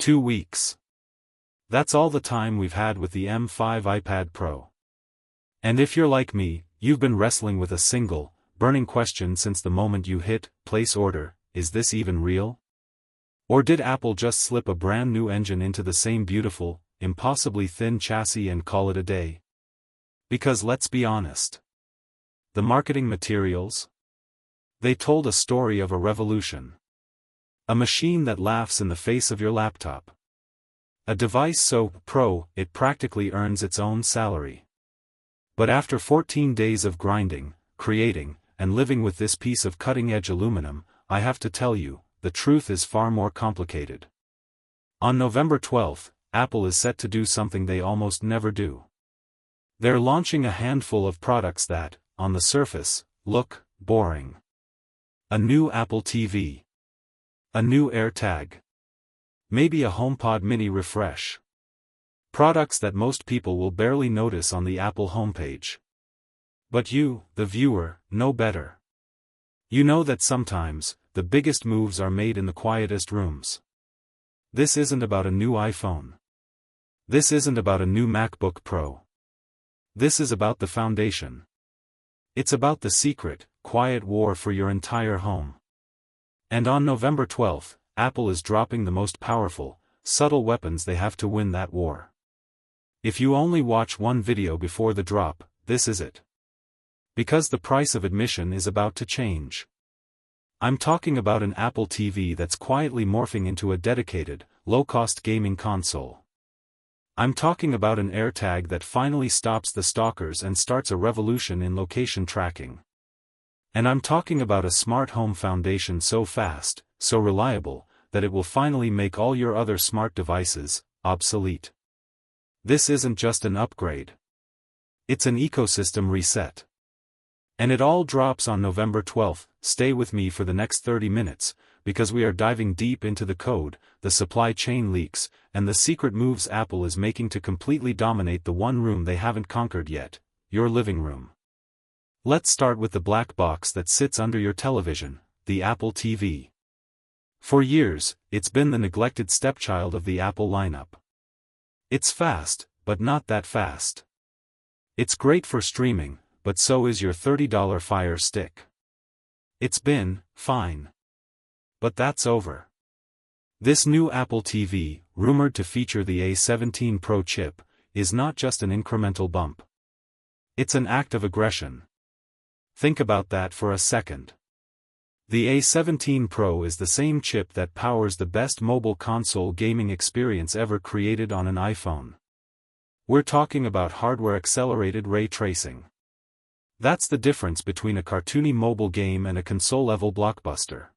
2 weeks. That's all the time we've had with the M5 iPad Pro. And if you're like me, you've been wrestling with a single, burning question since the moment you hit place order: is this even real? Or did Apple just slip a brand new engine into the same beautiful, impossibly thin chassis and call it a day? Because let's be honest. The marketing materials? They told a story of a revolution. A machine that laughs in the face of your laptop. A device so pro, it practically earns its own salary. But after 14 days of grinding, creating, and living with this piece of cutting-edge aluminum, I have to tell you, the truth is far more complicated. On November 12th, Apple is set to do something they almost never do. They're launching a handful of products that, on the surface, look boring. A new Apple TV. A new AirTag. Maybe a HomePod mini refresh. Products that most people will barely notice on the Apple homepage. But you, the viewer, know better. You know that sometimes, the biggest moves are made in the quietest rooms. This isn't about a new iPhone. This isn't about a new MacBook Pro. This is about the foundation. It's about the secret, quiet war for your entire home. And on November 12th, Apple is dropping the most powerful, subtle weapons they have to win that war. If you only watch one video before the drop, this is it. Because the price of admission is about to change. I'm talking about an Apple TV that's quietly morphing into a dedicated, low-cost gaming console. I'm talking about an AirTag that finally stops the stalkers and starts a revolution in location tracking. And I'm talking about a smart home foundation so fast, so reliable, that it will finally make all your other smart devices obsolete. This isn't just an upgrade. It's an ecosystem reset. And it all drops on November 12th. Stay with me for the next 30 minutes, because we are diving deep into the code, the supply chain leaks, and the secret moves Apple is making to completely dominate the one room they haven't conquered yet, your living room. Let's start with the black box that sits under your television, the Apple TV. For years, it's been the neglected stepchild of the Apple lineup. It's fast, but not that fast. It's great for streaming, but so is your $30 Fire Stick. It's been fine. But that's over. This new Apple TV, rumored to feature the A17 Pro chip, is not just an incremental bump. It's an act of aggression. Think about that for a second. The A17 Pro is the same chip that powers the best mobile console gaming experience ever created on an iPhone. We're talking about hardware-accelerated ray tracing. That's the difference between a cartoony mobile game and a console-level blockbuster.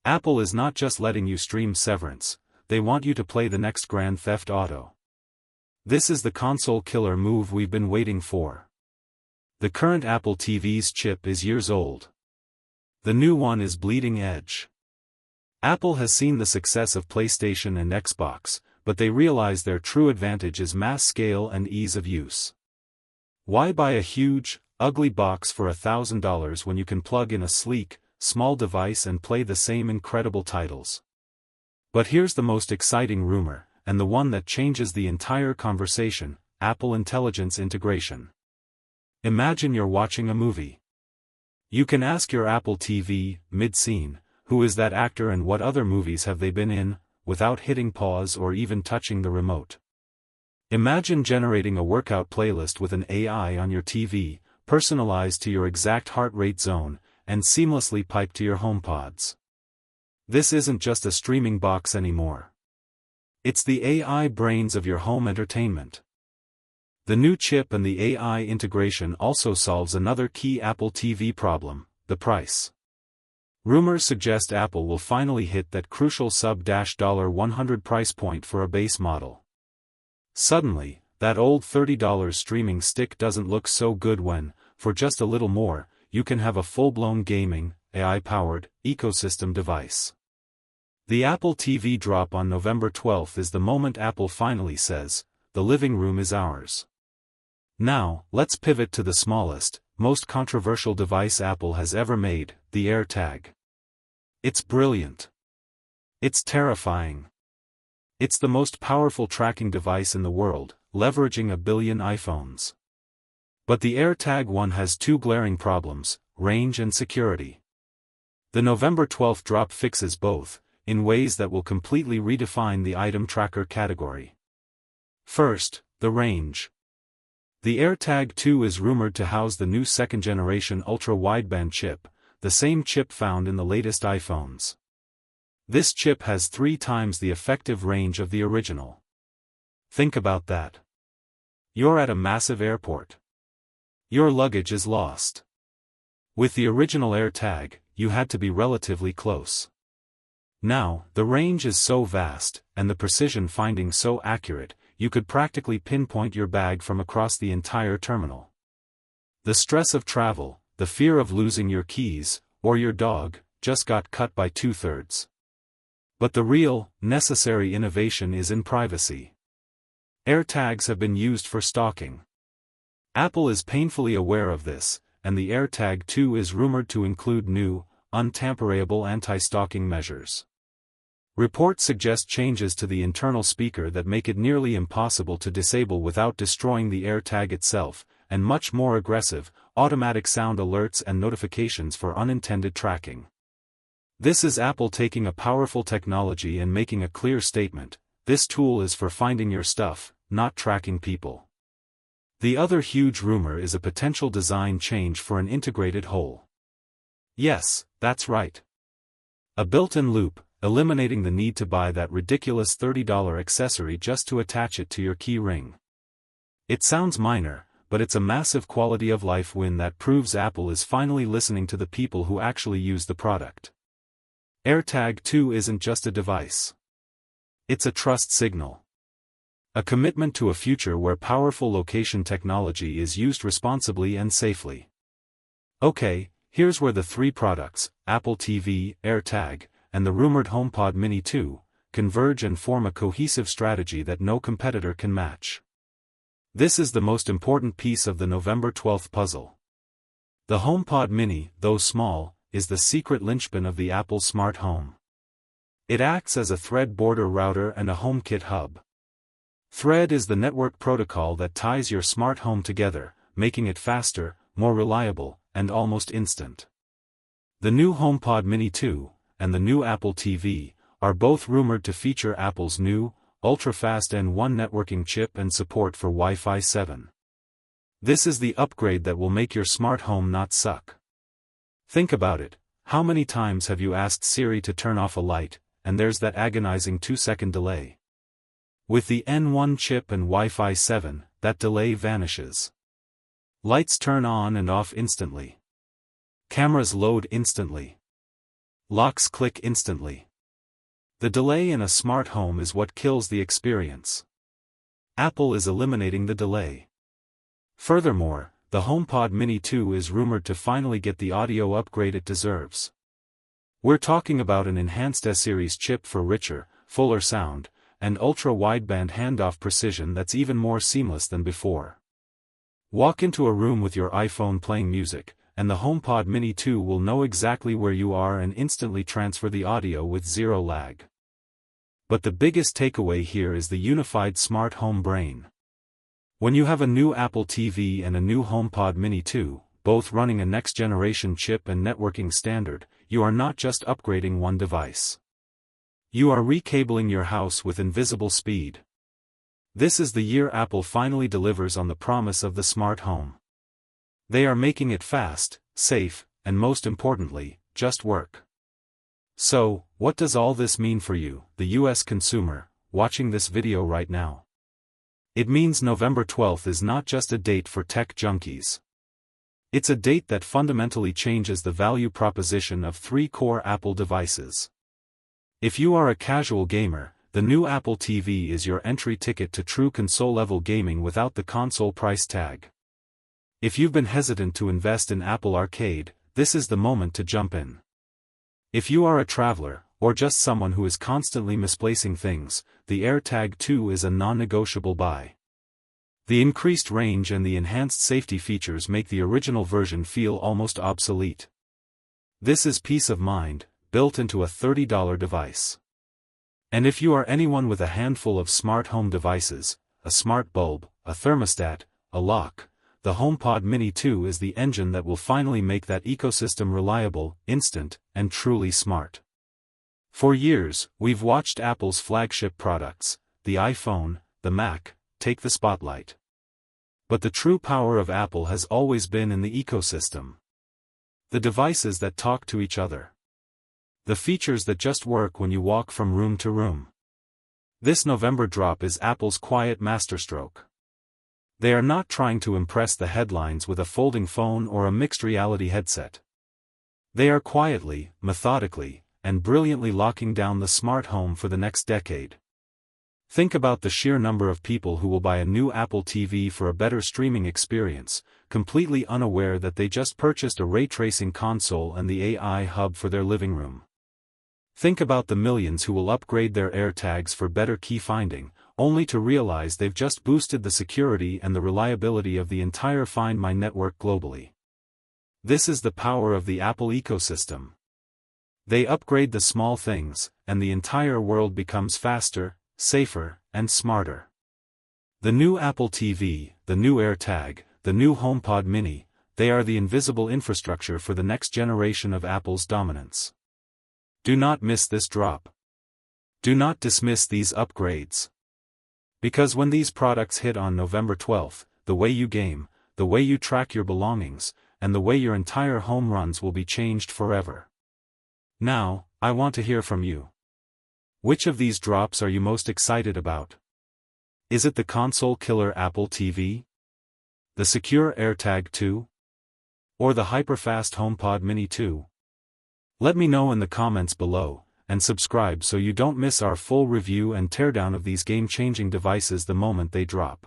Apple is not just letting you stream Severance, they want you to play the next Grand Theft Auto. This is the console killer move we've been waiting for. The current Apple TV's chip is years old. The new one is bleeding edge. Apple has seen the success of PlayStation and Xbox, but they realize their true advantage is mass scale and ease of use. Why buy a huge, ugly box for $1,000 when you can plug in a sleek, small device and play the same incredible titles? But here's the most exciting rumor, and the one that changes the entire conversation: Apple Intelligence integration. Imagine you're watching a movie. You can ask your Apple TV, mid-scene, who is that actor and what other movies have they been in, without hitting pause or even touching the remote. Imagine generating a workout playlist with an AI on your TV, personalized to your exact heart rate zone, and seamlessly piped to your HomePods. This isn't just a streaming box anymore. It's the AI brains of your home entertainment. The new chip and the AI integration also solves another key Apple TV problem: the price. Rumors suggest Apple will finally hit that crucial sub-$100 price point for a base model. Suddenly, that old $30 streaming stick doesn't look so good when, for just a little more, you can have a full-blown gaming, AI-powered, ecosystem device. The Apple TV drop on November 12th is the moment Apple finally says, "The living room is ours." Now, let's pivot to the smallest, most controversial device Apple has ever made, the AirTag. It's brilliant. It's terrifying. It's the most powerful tracking device in the world, leveraging 1 billion iPhones. But the AirTag 1 has two glaring problems: range and security. The November 12th drop fixes both, in ways that will completely redefine the item tracker category. First, the range. The AirTag 2 is rumored to house the new second-generation ultra-wideband chip, the same chip found in the latest iPhones. This chip has 3 times the effective range of the original. Think about that. You're at a massive airport. Your luggage is lost. With the original AirTag, you had to be relatively close. Now, the range is so vast, and the precision finding so accurate, you could practically pinpoint your bag from across the entire terminal. The stress of travel, the fear of losing your keys, or your dog, just got cut by 2/3. But the real, necessary innovation is in privacy. AirTags have been used for stalking. Apple is painfully aware of this, and the AirTag 2 is rumored to include new, untamperable anti-stalking measures. Reports suggest changes to the internal speaker that make it nearly impossible to disable without destroying the AirTag itself, and much more aggressive, automatic sound alerts and notifications for unintended tracking. This is Apple taking a powerful technology and making a clear statement: this tool is for finding your stuff, not tracking people. The other huge rumor is a potential design change for an integrated whole. Yes, that's right. A built-in loop, eliminating the need to buy that ridiculous $30 accessory just to attach it to your key ring. It sounds minor, but it's a massive quality-of-life win that proves Apple is finally listening to the people who actually use the product. AirTag 2 isn't just a device. It's a trust signal. A commitment to a future where powerful location technology is used responsibly and safely. Okay, here's where the 3 products, Apple TV, AirTag, and the rumored HomePod Mini 2, converge and form a cohesive strategy that no competitor can match. This is the most important piece of the November 12th puzzle. The HomePod Mini, though small, is the secret linchpin of the Apple Smart Home. It acts as a Thread border router and a HomeKit hub. Thread is the network protocol that ties your smart home together, making it faster, more reliable, and almost instant. The new HomePod Mini 2, and the new Apple TV, are both rumored to feature Apple's new, ultra-fast N1 networking chip and support for Wi-Fi 7. This is the upgrade that will make your smart home not suck. Think about it: how many times have you asked Siri to turn off a light, and there's that agonizing 2-second delay? With the N1 chip and Wi-Fi 7, that delay vanishes. Lights turn on and off instantly. Cameras load instantly. Locks click instantly. The delay in a smart home is what kills the experience. Apple is eliminating the delay. Furthermore, the HomePod Mini 2 is rumored to finally get the audio upgrade it deserves. We're talking about an enhanced S-Series chip for richer, fuller sound, and ultra-wideband handoff precision that's even more seamless than before. Walk into a room with your iPhone playing music, and the HomePod Mini 2 will know exactly where you are and instantly transfer the audio with zero lag. But the biggest takeaway here is the unified smart home brain. When you have a new Apple TV and a new HomePod Mini 2, both running a next-generation chip and networking standard, you are not just upgrading one device. You are recabling your house with invisible speed. This is the year Apple finally delivers on the promise of the smart home. They are making it fast, safe, and most importantly, just work. So, what does all this mean for you, the US consumer, watching this video right now? It means November 12th is not just a date for tech junkies. It's a date that fundamentally changes the value proposition of 3 core Apple devices. If you are a casual gamer, the new Apple TV is your entry ticket to true console-level gaming without the console price tag. If you've been hesitant to invest in Apple Arcade, this is the moment to jump in. If you are a traveler, or just someone who is constantly misplacing things, the AirTag 2 is a non-negotiable buy. The increased range and the enhanced safety features make the original version feel almost obsolete. This is peace of mind, built into a $30 device. And if you are anyone with a handful of smart home devices, a smart bulb, a thermostat, a lock, the HomePod Mini 2 is the engine that will finally make that ecosystem reliable, instant, and truly smart. For years, we've watched Apple's flagship products, the iPhone, the Mac, take the spotlight. But the true power of Apple has always been in the ecosystem. The devices that talk to each other. The features that just work when you walk from room to room. This November drop is Apple's quiet masterstroke. They are not trying to impress the headlines with a folding phone or a mixed reality headset. They are quietly, methodically, and brilliantly locking down the smart home for the next decade. Think about the sheer number of people who will buy a new Apple TV for a better streaming experience, completely unaware that they just purchased a ray tracing console and the AI hub for their living room. Think about the millions who will upgrade their AirTags for better key finding, only to realize they've just boosted the security and the reliability of the entire Find My network globally. This is the power of the Apple ecosystem. They upgrade the small things, and the entire world becomes faster, safer, and smarter. The new Apple TV, the new AirTag, the new HomePod Mini, they are the invisible infrastructure for the next generation of Apple's dominance. Do not miss this drop. Do not dismiss these upgrades. Because when these products hit on November 12th, the way you game, the way you track your belongings, and the way your entire home runs will be changed forever. Now, I want to hear from you. Which of these drops are you most excited about? Is it the console killer Apple TV? The secure AirTag 2? Or the hyperfast HomePod Mini 2? Let me know in the comments below, and subscribe so you don't miss our full review and teardown of these game-changing devices the moment they drop.